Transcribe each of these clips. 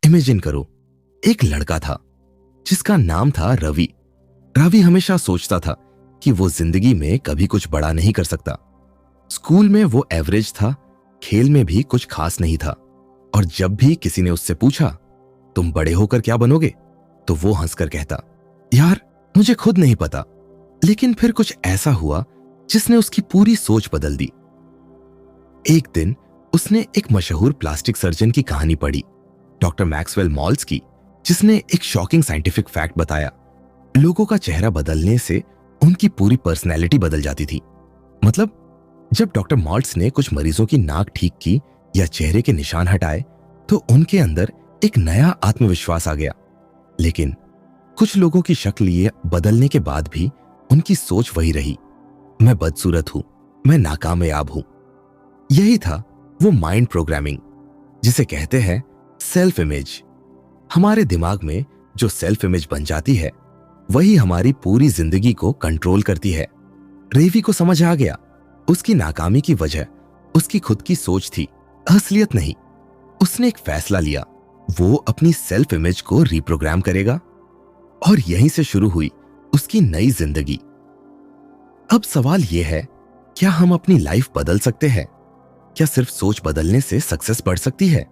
Imagine करो, एक लड़का था जिसका नाम था रवि। रवि हमेशा सोचता था कि वो जिंदगी में कभी कुछ बड़ा नहीं कर सकता। स्कूल में वो एवरेज था, खेल में भी कुछ खास नहीं था, और जब भी किसी ने उससे पूछा तुम बड़े होकर क्या बनोगे, तो वो हंसकर कहता, यार मुझे खुद नहीं पता। लेकिन फिर कुछ ऐसा हुआ जिसने उसकी पूरी सोच बदल दी। एक दिन उसने एक मशहूर प्लास्टिक सर्जन की कहानी पढ़ी, डॉक्टर मैक्सवेल मॉल्स की, जिसने एक शॉकिंग साइंटिफिक फैक्ट बताया। लोगों का चेहरा बदलने से उनकी पूरी पर्सनैलिटी बदल जाती थी। मतलब जब डॉक्टर मॉल्ट्स ने कुछ मरीजों की नाक ठीक की या चेहरे के निशान हटाए, तो उनके अंदर एक नया आत्मविश्वास आ गया। लेकिन कुछ लोगों की शक्ल ये बदलने के बाद भी उनकी सोच वही रही, मैं बदसूरत हूं, मैं नाकामयाब हूं। यही था वो माइंड प्रोग्रामिंग, जिसे कहते हैं सेल्फ इमेज। हमारे दिमाग में जो सेल्फ इमेज बन जाती है, वही हमारी पूरी जिंदगी को कंट्रोल करती है। रेवी को समझ आ गया, उसकी नाकामी की वजह उसकी खुद की सोच थी, असलियत नहीं। उसने एक फैसला लिया, वो अपनी सेल्फ इमेज को रिप्रोग्राम करेगा, और यहीं से शुरू हुई उसकी नई जिंदगी। अब सवाल यह है, क्या हम अपनी लाइफ बदल सकते हैं? क्या सिर्फ सोच बदलने से सक्सेस बढ़ सकती है?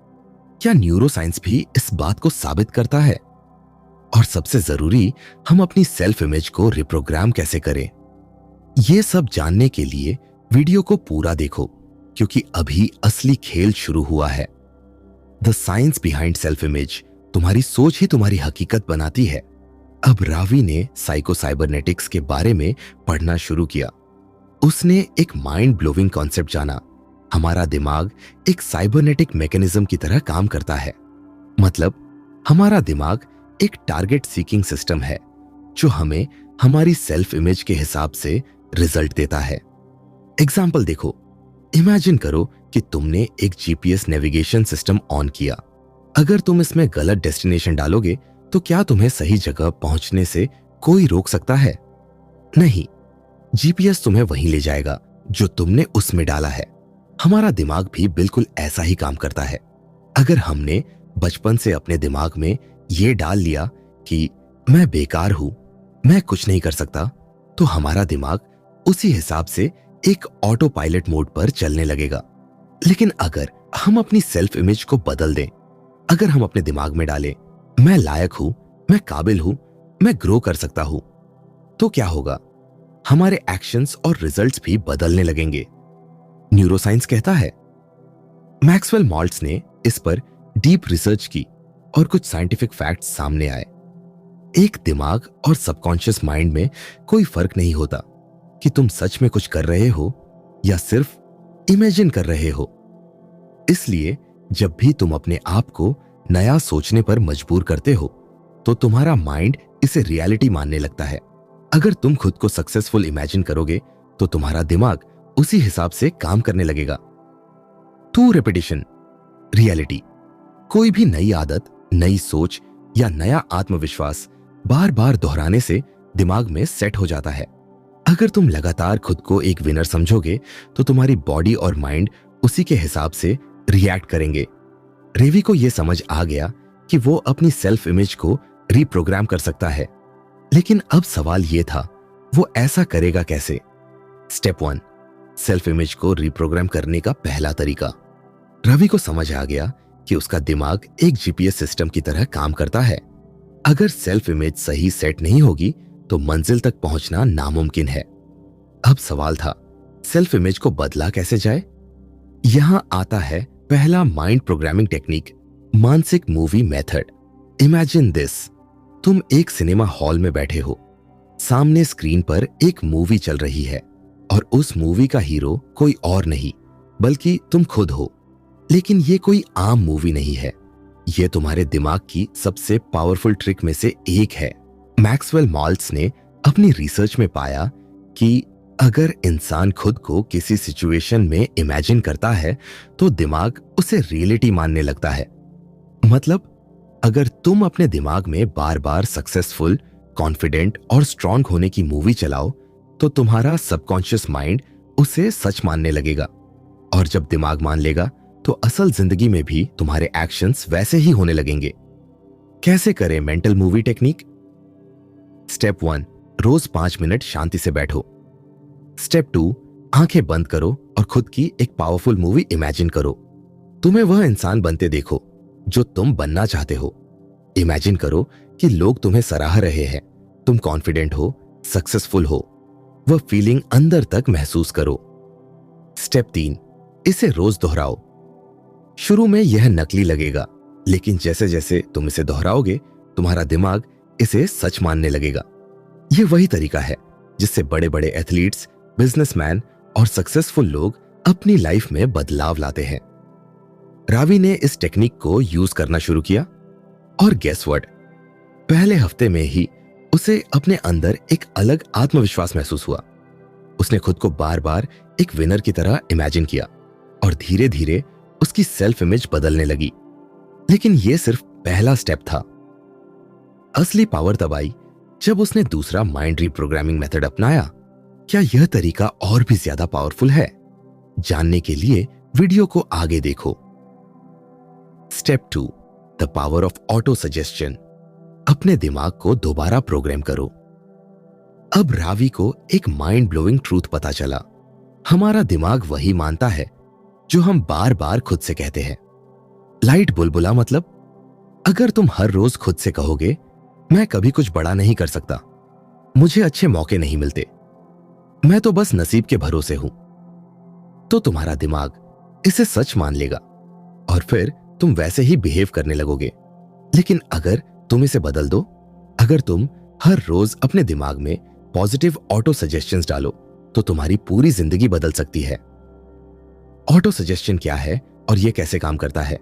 क्या न्यूरोसाइंस भी इस बात को साबित करता है? और सबसे जरूरी, हम अपनी सेल्फ इमेज को रिप्रोग्राम कैसे करें? यह सब जानने के लिए वीडियो को पूरा देखो, क्योंकि अभी असली खेल शुरू हुआ है। The science behind self image, तुम्हारी सोच ही तुम्हारी हकीकत बनाती है। अब रावी ने साइको साइबरनेटिक्स के बारे में पढ़ना शुरू किया। उसने एक माइंड ब्लोइंग कॉन्सेप्ट जाना। हमारा दिमाग एक साइबरनेटिक मैकेनिज्म की तरह काम करता है। मतलब हमारा दिमाग एक टारगेट सीकिंग सिस्टम है, जो हमें हमारी सेल्फ इमेज के हिसाब से रिजल्ट देता है। एग्जाम्पल देखो, इमेजिन करो कि तुमने एक जीपीएस नेविगेशन सिस्टम ऑन किया। अगर तुम इसमें गलत डेस्टिनेशन डालोगे, तो क्या तुम्हें सही जगह पहुंचने से कोई रोक सकता है? नहीं, जीपीएस तुम्हें वहीं ले जाएगा जो तुमने उसमें डाला है। हमारा दिमाग भी बिल्कुल ऐसा ही काम करता है। अगर हमने बचपन से अपने दिमाग में ये डाल लिया कि मैं बेकार हूं, मैं कुछ नहीं कर सकता, तो हमारा दिमाग उसी हिसाब से एक ऑटो पायलट मोड पर चलने लगेगा। लेकिन अगर हम अपनी सेल्फ इमेज को बदल दें, अगर हम अपने दिमाग में डालें, मैं लायक हूं, मैं काबिल हूं, मैं ग्रो कर सकता हूं, तो क्या होगा? हमारे एक्शंस और रिजल्ट्स भी बदलने लगेंगे। न्यूरोसाइंस कहता है। मैक्सवेल मॉल्ट्स ने इस पर डीप रिसर्च की और कुछ साइंटिफिक फैक्ट्स सामने आए। एक दिमाग और सबकॉन्शियस माइंड में कोई फर्क नहीं होता कि तुम सच में कुछ कर रहे हो या सिर्फ इमेजिन कर रहे हो। इसलिए जब भी तुम अपने आप को नया सोचने पर मजबूर करते हो, तो तुम्हारा माइंड इसे रियलिटी मानने लगता है। अगर तुम खुद को सक्सेसफुल इमेजिन करोगे, तो तुम्हारा दिमाग उसी हिसाब से काम करने लगेगा। To repetition reality. कोई भी नई आदत, नई सोच या नया आत्मविश्वास बार बार दोहराने से दिमाग में सेट हो जाता है। अगर तुम लगातार खुद को एक विनर समझोगे, तो तुम्हारी बॉडी और माइंड उसी के हिसाब से रिएक्ट करेंगे। रेवी को यह समझ आ गया कि वो अपनी सेल्फ इमेज को रिप्रोग्राम कर सकता है। लेकिन अब सवाल यह था, वो ऐसा करेगा कैसे? स्टेप 1, सेल्फ इमेज को रिप्रोग्राम करने का पहला तरीका। रवि को समझ आ गया कि उसका दिमाग एक जीपीएस सिस्टम की तरह काम करता है। अगर सेल्फ इमेज सही सेट नहीं होगी, तो मंजिल तक पहुंचना नामुमकिन है। अब सवाल था, सेल्फ इमेज को बदला कैसे जाए? यहां आता है पहला माइंड प्रोग्रामिंग टेक्निक, मानसिक मूवी मेथड। इमेजिन दिस, तुम एक सिनेमा हॉल में बैठे हो, सामने स्क्रीन पर एक मूवी चल रही है, और उस मूवी का हीरो कोई और नहीं बल्कि तुम खुद हो। लेकिन ये कोई आम मूवी नहीं है, ये तुम्हारे दिमाग की सबसे पावरफुल ट्रिक में से एक है। मैक्सवेल मॉल्ट्स ने अपनी रिसर्च में पाया कि अगर इंसान खुद को किसी सिचुएशन में इमेजिन करता है, तो दिमाग उसे रियलिटी मानने लगता है। मतलब अगर तुम अपने दिमाग में बार बार सक्सेसफुल, कॉन्फिडेंट और स्ट्रांग होने की मूवी चलाओ, तो तुम्हारा सबकॉन्शियस माइंड उसे सच मानने लगेगा। और जब दिमाग मान लेगा, तो असल जिंदगी में भी तुम्हारे एक्शंस वैसे ही होने लगेंगे। कैसे करें मेंटल मूवी टेक्निक? स्टेप 1, रोज 5 मिनट शांति से बैठो। स्टेप 2, आंखें बंद करो और खुद की एक पावरफुल मूवी इमेजिन करो। तुम्हें वह इंसान बनते देखो जो तुम बनना चाहते हो। इमेजिन करो कि लोग तुम्हें सराह रहे हैं, तुम कॉन्फिडेंट हो, सक्सेसफुल हो। वह फीलिंग अंदर तक महसूस करो। स्टेप 3, इसे रोज दोहराओ। शुरू में यह नकली लगेगा, लेकिन जैसे जैसे तुम इसे दोहराओगे तुम्हारा दिमाग इसे सच मानने लगेगा। यह वही तरीका है जिससे बड़े बड़े एथलीट्स, बिजनेसमैन और सक्सेसफुल लोग अपनी लाइफ में बदलाव लाते हैं। रावी ने इस टेक्निक को यूज करना शुरू किया और गेस व्हाट, पहले हफ्ते में ही उसे अपने अंदर एक अलग आत्मविश्वास महसूस हुआ। उसने खुद को बार बार एक विनर की तरह इमेजिन किया और धीरे धीरे उसकी सेल्फ इमेज बदलने लगी। लेकिन यह सिर्फ पहला स्टेप था। असली पावर तब आई जब उसने दूसरा माइंड रीप्रोग्रामिंग मेथड अपनाया। क्या यह तरीका और भी ज्यादा पावरफुल है? जानने के लिए वीडियो को आगे देखो। Step 2, the power of auto suggestion. अपने दिमाग को दोबारा प्रोग्राम करो। अब रावी को एक माइंड ब्लोइंग ट्रूथ पता चला। हमारा दिमाग वही मानता है जो हम बार बार खुद से कहते हैं। लाइट बुलबुला मतलब, अगर तुम हर रोज खुद से कहोगे मैं कभी कुछ बड़ा नहीं कर सकता, मुझे अच्छे मौके नहीं मिलते, मैं तो बस नसीब के भरोसे हूं, तो तुम्हारा दिमाग इसे सच मान लेगा और फिर तुम वैसे ही बिहेव करने लगोगे। लेकिन अगर तुम इसे बदल दो, अगर तुम हर रोज अपने दिमाग में पॉजिटिव ऑटो सजेशंस डालो, तो तुम्हारी पूरी जिंदगी बदल सकती है। ऑटो सजेशन क्या है और यह कैसे काम करता है?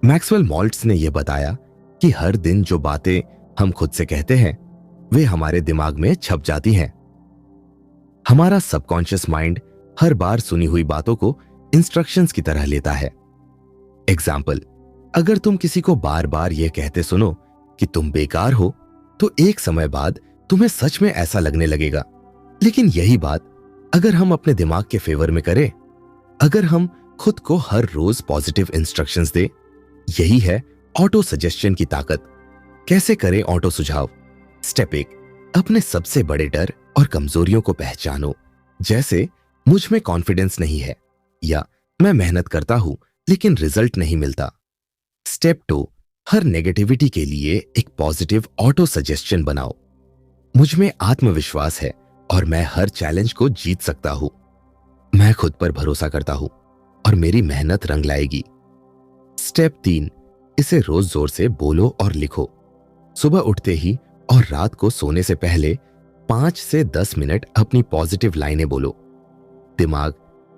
मैक्सवेल मॉल्ट्स ने यह बताया कि हर दिन जो बातें हम खुद से कहते हैं वे हमारे दिमाग में छप जाती हैं। हमारा सबकॉन्शियस माइंड हर बार सुनी हुई बातों को इंस्ट्रक्शंस की तरह लेता है। एग्जाम्पल, अगर तुम किसी को बार बार यह कहते सुनो कि तुम बेकार हो, तो एक समय बाद तुम्हें सच में ऐसा लगने लगेगा। लेकिन यही बात अगर हम अपने दिमाग के फेवर में करें, अगर हम खुद को हर रोज पॉजिटिव इंस्ट्रक्शंस दें, यही है ऑटो सजेशन की ताकत। कैसे करें ऑटो सुझाव? स्टेप 1, अपने सबसे बड़े डर और कमजोरियों को पहचानो। जैसे मुझ में कॉन्फिडेंस नहीं है, या मैं मेहनत करता हूं लेकिन रिजल्ट नहीं मिलता। स्टेप 2, हर नेगेटिविटी के लिए एक पॉजिटिव ऑटो सजेशन बनाओ। मुझ में आत्मविश्वास है और मैं हर चैलेंज को जीत सकता हूं। मैं खुद पर भरोसा करता हूं और मेरी मेहनत रंग लाएगी। स्टेप 3, इसे रोज जोर से बोलो और लिखो। सुबह उठते ही और रात को सोने से पहले 5 से 10 मिनट अपनी पॉजिटिव लाइनें बोलो। दिमाग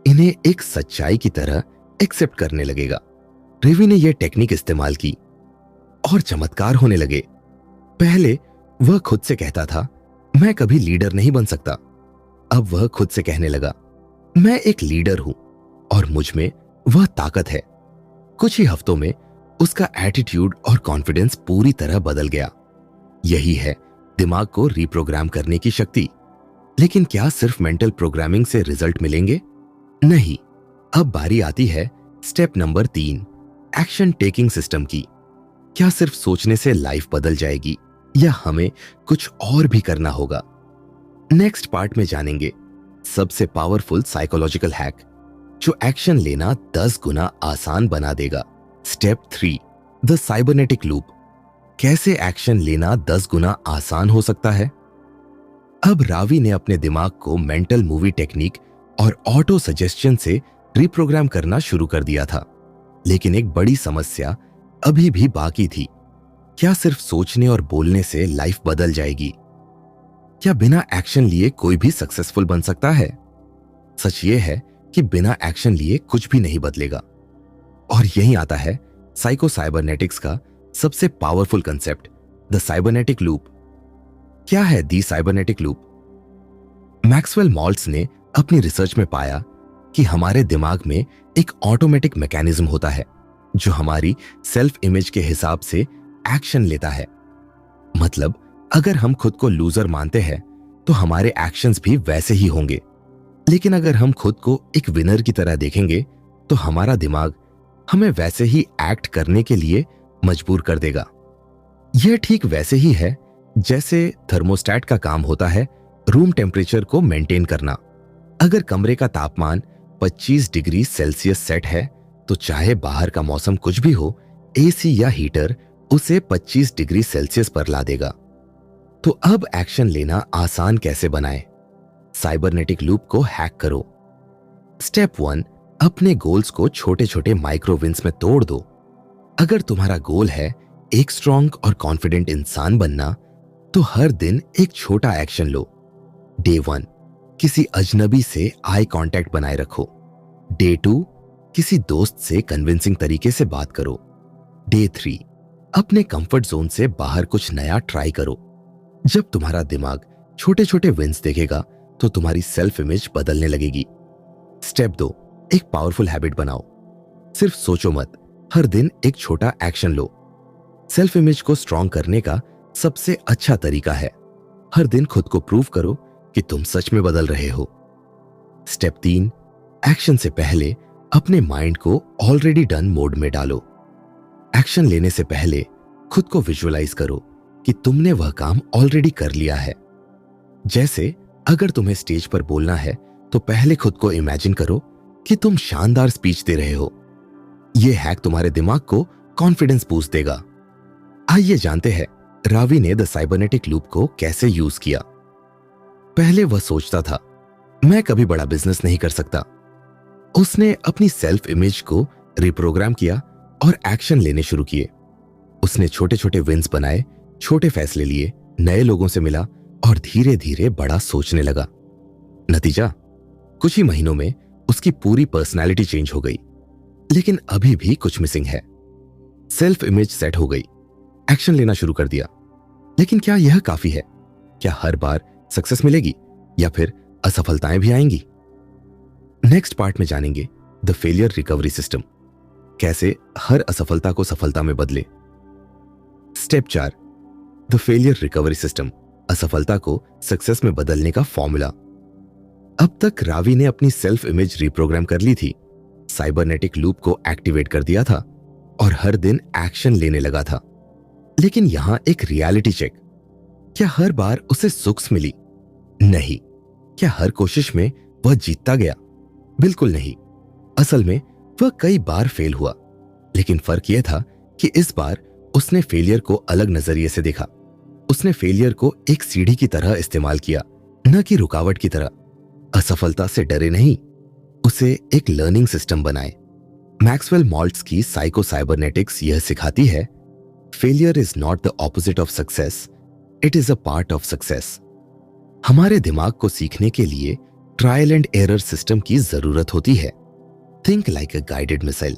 इन्हें एक सच्चाई की तरह एक्सेप्ट करने लगेगा। रेवी ने यह टेक्निक इस्तेमाल की और चमत्कार होने लगे। पहले वह खुद से कहता था मैं कभी लीडर नहीं बन सकता। अब वह खुद से कहने लगा मैं एक लीडर हूं और मुझ में वह ताकत है। कुछ ही हफ्तों में उसका एटीट्यूड और कॉन्फिडेंस पूरी तरह बदल गया। यही है दिमाग को रिप्रोग्राम करने की शक्ति। लेकिन क्या सिर्फ मेंटल प्रोग्रामिंग से रिजल्ट मिलेंगे? नहीं। अब बारी आती है step number 3, action taking system की। क्या सिर्फ सोचने से लाइफ बदल जाएगी या हमें कुछ और भी करना होगा? नेक्स्ट पार्ट में जानेंगे सबसे पावरफुल साइकोलॉजिकल हैक जो एक्शन लेना 10 गुना आसान बना देगा। Step 3, the cybernetic loop. कैसे एक्शन लेना 10 गुना आसान हो सकता है? अब रावी ने अपने दिमाग को मेंटल मूवी टेक्निक और ऑटो सजेशन से रिप्रोग्राम करना शुरू कर दिया था। लेकिन एक बड़ी समस्या अभी भी बाकी थी। क्या सिर्फ सोचने और बोलने से लाइफ बदल जाएगी? क्या बिना एक्शन लिए कोई भी सक्सेसफुल बन सकता है? सच ये है कि बिना एक्शन लिए कुछ भी नहीं बदलेगा। और यहीं आता है साइको साइबरनेटिक्स का सबसे powerful concept, the cybernetic loop. क्या है दी साइबरनेटिक लूप? मैक्सवेल मॉल्ट्स ने अपनी रिसर्च में पाया कि हमारे दिमाग में एक ऑटोमेटिक मैकेनिज्म होता है जो हमारी सेल्फ इमेज के हिसाब से एक्शन लेता है। मतलब अगर हम खुद को लूजर मानते हैं तो हमारे एक्शंस भी वैसे ही होंगे। लेकिन अगर हम खुद को एक विनर की तरह देखेंगे तो हमारा दिमाग हमें वैसे ही एक्ट करने के लिए मजबूर कर देगा। यह ठीक वैसे ही है जैसे थर्मोस्टेट का काम होता है रूम टेम्परेचर को मेंटेन करना। अगर कमरे का तापमान 25 डिग्री सेल्सियस सेट है तो चाहे बाहर का मौसम कुछ भी हो, एसी या हीटर उसे 25 डिग्री सेल्सियस पर ला देगा। तो अब एक्शन लेना आसान कैसे बनाएं? साइबरनेटिक लूप को हैक करो। स्टेप 1, अपने गोल्स को छोटे छोटे माइक्रो विन्स में तोड़ दो। अगर तुम्हारा गोल है एक स्ट्रॉन्ग और कॉन्फिडेंट इंसान बनना, तो हर दिन एक छोटा एक्शन लो। डे 1, किसी अजनबी से आई कांटेक्ट बनाए रखो। डे 2, किसी दोस्त से कन्विंसिंग तरीके से बात करो। डे 3, अपने कंफर्ट जोन से बाहर कुछ नया ट्राई करो। जब तुम्हारा दिमाग छोटे छोटे विन्स देखेगा तो तुम्हारी सेल्फ इमेज बदलने लगेगी। स्टेप 2, एक पावरफुल हैबिट बनाओ। सिर्फ सोचो मत, हर दिन एक छोटा एक्शन लो। सेल्फ इमेज को स्ट्रॉन्ग करने का सबसे अच्छा तरीका है हर दिन खुद को प्रूव करो कि तुम सच में बदल रहे हो। स्टेप 3, एक्शन से पहले अपने माइंड को ऑलरेडी डन मोड में डालो। एक्शन लेने से पहले खुद को विजुअलाइज करो कि तुमने वह काम ऑलरेडी कर लिया है। जैसे अगर तुम्हें स्टेज पर बोलना है तो पहले खुद को इमेजिन करो कि तुम शानदार स्पीच दे रहे हो। यह हैक तुम्हारे दिमाग को कॉन्फिडेंस बूस्ट देगा। आइए जानते हैं रावी ने द साइबरनेटिक लूप को कैसे यूज किया। पहले वह सोचता था, मैं कभी बड़ा बिजनेस नहीं कर सकता। उसने अपनी सेल्फ इमेज को रिप्रोग्राम किया और एक्शन लेने शुरू किए। उसने छोटे छोटे विन्स बनाए, छोटे फैसले लिए, नए लोगों से मिला और धीरे धीरे बड़ा सोचने लगा। नतीजा, कुछ ही महीनों में उसकी पूरी पर्सनालिटी चेंज हो गई। लेकिन अभी भी कुछ मिसिंग है। सेल्फ इमेज सेट हो गई, एक्शन लेना शुरू कर दिया, लेकिन क्या यह काफी है? क्या हर बार सक्सेस मिलेगी या फिर असफलताएं भी आएंगी? नेक्स्ट पार्ट में जानेंगे द फेलियर रिकवरी सिस्टम, कैसे हर असफलता को सफलता में बदले। Step 4, the failure recovery system, असफलता को सक्सेस में बदलने का फॉर्मूला। अब तक रावी ने अपनी सेल्फ इमेज रिप्रोग्राम कर ली थी, साइबरनेटिक लूप को एक्टिवेट कर दिया था और हर दिन एक्शन लेने लगा था। लेकिन यहां एक रियलिटी चेक। क्या हर बार उसे सुक्स मिली? नहीं। क्या हर कोशिश में वह जीतता गया? बिल्कुल नहीं। असल में वह कई बार फेल हुआ, लेकिन फर्क यह था कि इस बार उसने फेलियर को अलग नजरिए से देखा। उसने फेलियर को एक सीढ़ी की तरह इस्तेमाल किया, न कि रुकावट की तरह। असफलता से डरे नहीं, उसे एक लर्निंग सिस्टम बनाए। मैक्सवेल मॉल्ट्स की साइको साइबरनेटिक्स यह सिखाती है, failure is not the opposite of success, it is a part of success. हमारे दिमाग को सीखने के लिए ट्रायल एंड एरर सिस्टम की जरूरत होती है। थिंक लाइक अ गाइडेड मिसाइल।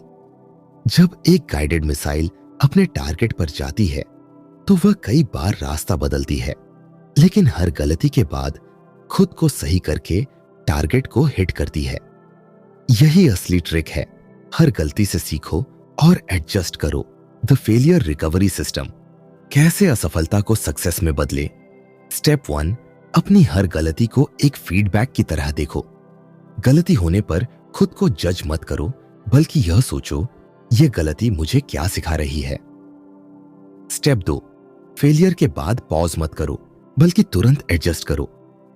जब एक गाइडेड मिसाइल अपने टारगेट पर जाती है तो वह कई बार रास्ता बदलती है, लेकिन हर गलती के बाद खुद को सही करके टारगेट को हिट करती है। यही असली ट्रिक है, हर गलती से सीखो और एडजस्ट करो। द फेलियर रिकवरी सिस्टम, कैसे असफलता को सक्सेस में बदले। स्टेप 1, अपनी हर गलती को एक फीडबैक की तरह देखो। गलती होने पर खुद को जज मत करो, बल्कि यह सोचो, यह गलती मुझे क्या सिखा रही है। स्टेप 2, फेलियर के बाद पॉज मत करो, बल्कि तुरंत एडजस्ट करो।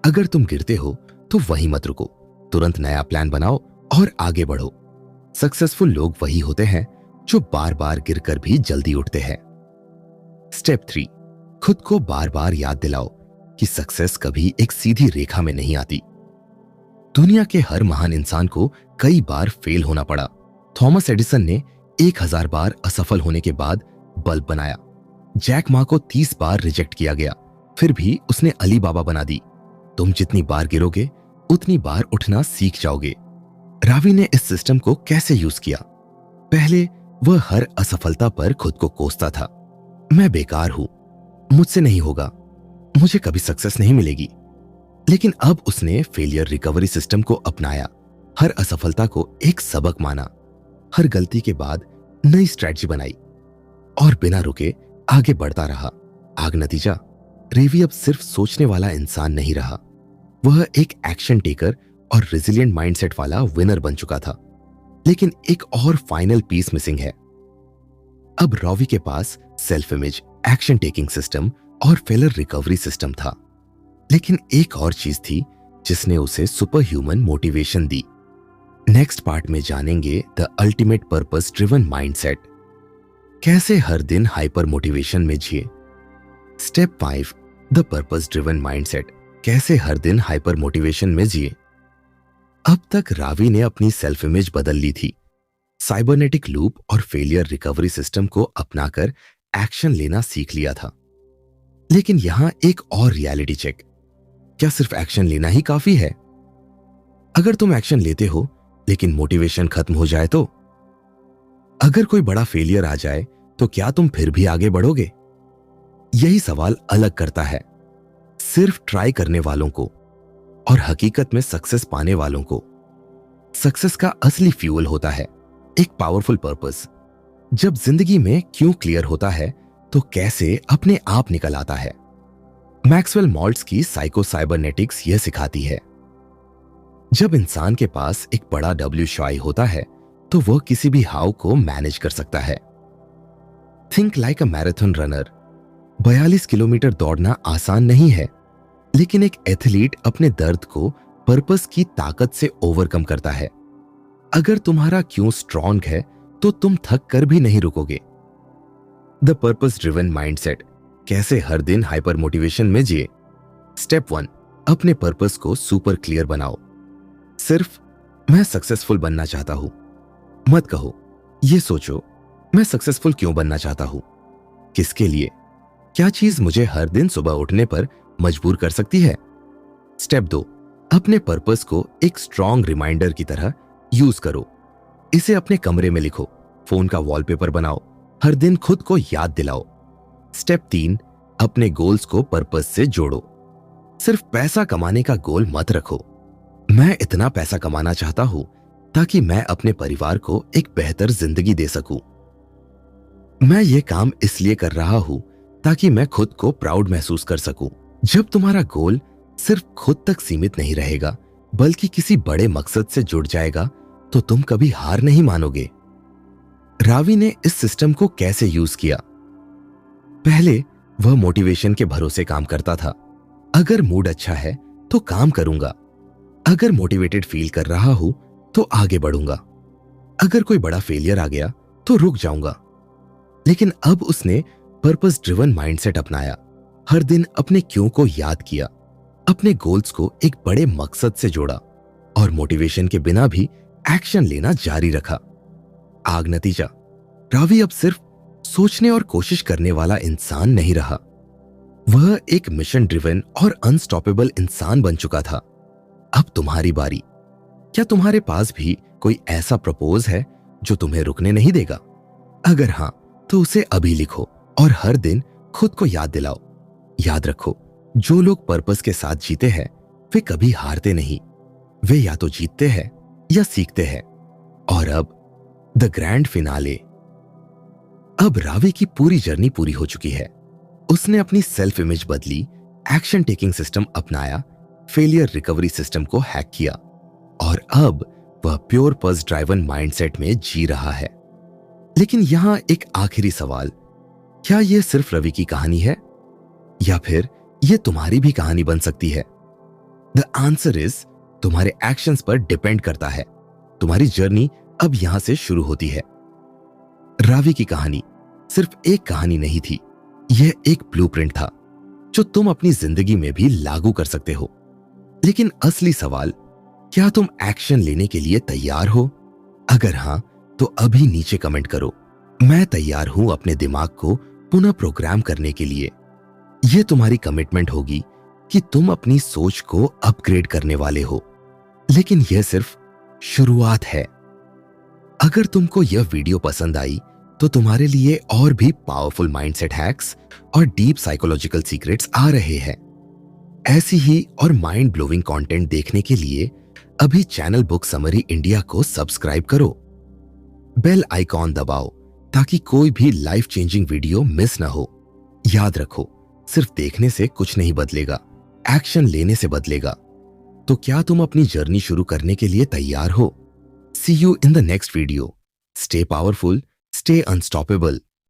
अगर तुम गिरते हो तो वहीं मत रुको, तुरंत नया प्लान बनाओ और आगे बढ़ो। सक्सेसफुल लोग वही होते हैं जो बार बार गिरकर भी जल्दी उठते हैं। स्टेप 3, खुद को बार बार याद दिलाओ कि सक्सेस कभी एक सीधी रेखा में नहीं आती। दुनिया के हर महान इंसान को कई बार फेल होना पड़ा। थॉमस एडिसन ने 1000 बार असफल होने के बाद बल्ब बनाया। जैक मा को 30 बार रिजेक्ट किया गया, फिर भी उसने अली बाबा बना दी। तुम जितनी बार गिरोगे उतनी बार उठना सीख जाओगे। रावी ने इस सिस्टम को कैसे यूज किया? पहले वह हर असफलता पर खुद को कोसता था, मैं बेकार हूं, मुझसे नहीं होगा, मुझे कभी सक्सेस नहीं मिलेगी। लेकिन अब उसने फेलियर रिकवरी सिस्टम को अपनाया, हर असफलता को एक सबक माना, हर गलती के बाद नई स्ट्रेटजी बनाई और बिना रुके आगे बढ़ता रहा। आग नतीजा, रेवी अब सिर्फ सोचने वाला इंसान नहीं रहा, वह एक एक्शन टेकर और रेजिलिएंट माइंडसेट वाला विनर बन चुका था। लेकिन एक और फाइनल पीस मिसिंग है। अब रॉवी के पास self image, action taking system और फेलर रिकवरी सिस्टम था, लेकिन एक और चीज थी जिसने उसे सुपर ह्यूमन मोटिवेशन दी। नेक्स्ट पार्ट में जानेंगे the ultimate purpose driven mindset, कैसे हर दिन हाइपर मोटिवेशन में जिए। Step 5, the purpose driven mindset, कैसे हर दिन हाइपर मोटिवेशन में जिए। अब तक रावी ने अपनी सेल्फ इमेज बदल ली थी, साइबरनेटिक लूप और फेलियर रिकवरी सिस्टम को अपनाकर एक्शन लेना सीख लिया था। लेकिन यहां एक और रियलिटी चेक, क्या सिर्फ एक्शन लेना ही काफी है? अगर तुम एक्शन लेते हो लेकिन मोटिवेशन खत्म हो जाए तो? अगर कोई बड़ा फेलियर आ जाए तो क्या तुम फिर भी आगे बढ़ोगे? यही सवाल अलग करता है सिर्फ ट्राई करने वालों को और हकीकत में सक्सेस पाने वालों को। सक्सेस का असली फ्यूल होता है एक पावरफुल पर्पस। जब जिंदगी में क्यों क्लियर होता है तो कैसे अपने आप निकल आता है। मैक्सवेल मॉल्ट्स की साइको साइबरनेटिक्स यह सिखाती है, जब इंसान के पास एक बड़ा WSHI होता है तो वह किसी भी हाव को मैनेज कर सकता है। Think like a marathon runner. 42 kilometre दौड़ना आसान नहीं है, लेकिन एक एथलीट अपने दर्द को पर्पस की ताकत से ओवरकम करता है। अगर तुम्हारा क्यों स्ट्रॉन्ग है तो तुम थक कर भी नहीं रुकोगे। द पर्पस ड्रिवन माइंडसेट, कैसे हर दिन हाइपर मोटिवेशन में जिए। स्टेप 1, अपने पर्पस को सुपर क्लियर बनाओ। सिर्फ मैं सक्सेसफुल बनना चाहता हूं मत कहो, यह सोचो मैं सक्सेसफुल क्यों बनना चाहता हूं, किसके लिए, क्या चीज मुझे हर दिन सुबह उठने पर मजबूर कर सकती है। स्टेप 2, अपने पर्पस को एक स्ट्रॉन्ग रिमाइंडर की तरह यूज करो। इसे अपने कमरे में लिखो, फोन का वॉलपेपर बनाओ, हर दिन खुद को याद दिलाओ। स्टेप 3, अपने गोल्स को पर्पस से जोड़ो। सिर्फ पैसा कमाने का गोल मत रखो, मैं इतना पैसा कमाना चाहता हूं ताकि मैं अपने परिवार को एक बेहतर जिंदगी दे सकूं। मैं ये काम इसलिए कर रहा हूं ताकि मैं खुद को प्राउड महसूस कर सकूं। जब तुम्हारा गोल सिर्फ खुद तक सीमित नहीं रहेगा बल्कि किसी बड़े मकसद से जुड़ जाएगा तो तुम कभी हार नहीं मानोगे। रावी ने इस सिस्टम को कैसे यूज किया? पहले वह मोटिवेशन के भरोसे काम करता था। अगर मूड अच्छा है तो काम करूंगा, अगर मोटिवेटेड फील कर रहा हूं तो आगे बढ़ूंगा, अगर कोई बड़ा फेलियर आ गया तो रुक जाऊंगा। लेकिन अब उसने पर्पस ड्रिवन माइंडसेट अपनाया, हर दिन अपने क्यों को याद किया, अपने गोल्स को एक बड़े मकसद से जोड़ा और मोटिवेशन के बिना भी एक्शन लेना जारी रखा। आग नतीजा, रावी अब सिर्फ सोचने और कोशिश करने वाला इंसान नहीं रहा, वह एक मिशन ड्रिवन और अनस्टॉपेबल इंसान बन चुका था। अब तुम्हारी बारी। क्या तुम्हारे पास भी कोई ऐसा प्रपोज है जो तुम्हें रुकने नहीं देगा? अगर हां तो उसे अभी लिखो और हर दिन खुद को याद दिलाओ। याद रखो, जो लोग पर्पस के साथ जीते हैं वे कभी हारते नहीं, वे या तो जीतते हैं या सीखते हैं। और अब द ग्रैंड फिनाले। अब रावी की पूरी जर्नी पूरी हो चुकी है। उसने अपनी सेल्फ इमेज बदली, एक्शन टेकिंग सिस्टम अपनाया, फेलियर रिकवरी सिस्टम को हैक किया और अब वह प्योर पर्पस ड्राइवन माइंडसेट में जी रहा है। लेकिन यहां एक आखिरी सवाल, क्या यह सिर्फ रवि की कहानी है या फिर यह तुम्हारी भी कहानी बन सकती है? द आंसर इज, तुम्हारे एक्शंस पर डिपेंड करता है। तुम्हारी जर्नी अब यहां से शुरू होती है। रावी की कहानी सिर्फ एक कहानी नहीं थी, यह एक ब्लूप्रिंट था जो तुम अपनी जिंदगी में भी लागू कर सकते हो। लेकिन असली सवाल, क्या तुम एक्शन लेने के लिए तैयार हो? अगर हां तो अभी नीचे कमेंट करो, मैं तैयार हूं अपने दिमाग को पुनः प्रोग्राम करने के लिए। यह तुम्हारी कमिटमेंट होगी कि तुम अपनी सोच को अपग्रेड करने वाले हो। लेकिन यह सिर्फ शुरुआत है। अगर तुमको यह वीडियो पसंद आई तो तुम्हारे लिए और भी पावरफुल माइंडसेट हैक्स और डीप साइकोलॉजिकल सीक्रेट्स आ रहे हैं। ऐसी ही और माइंड ब्लोइंग कंटेंट देखने के लिए अभी चैनल बुक समरी इंडिया को सब्सक्राइब करो, बेल आइकॉन दबाओ ताकि कोई भी लाइफ चेंजिंग वीडियो मिस ना हो। याद रखो, सिर्फ देखने से कुछ नहीं बदलेगा, एक्शन लेने से बदलेगा। तो क्या तुम अपनी जर्नी शुरू करने के लिए तैयार हो? See you in the next video. Stay powerful, stay unstoppable.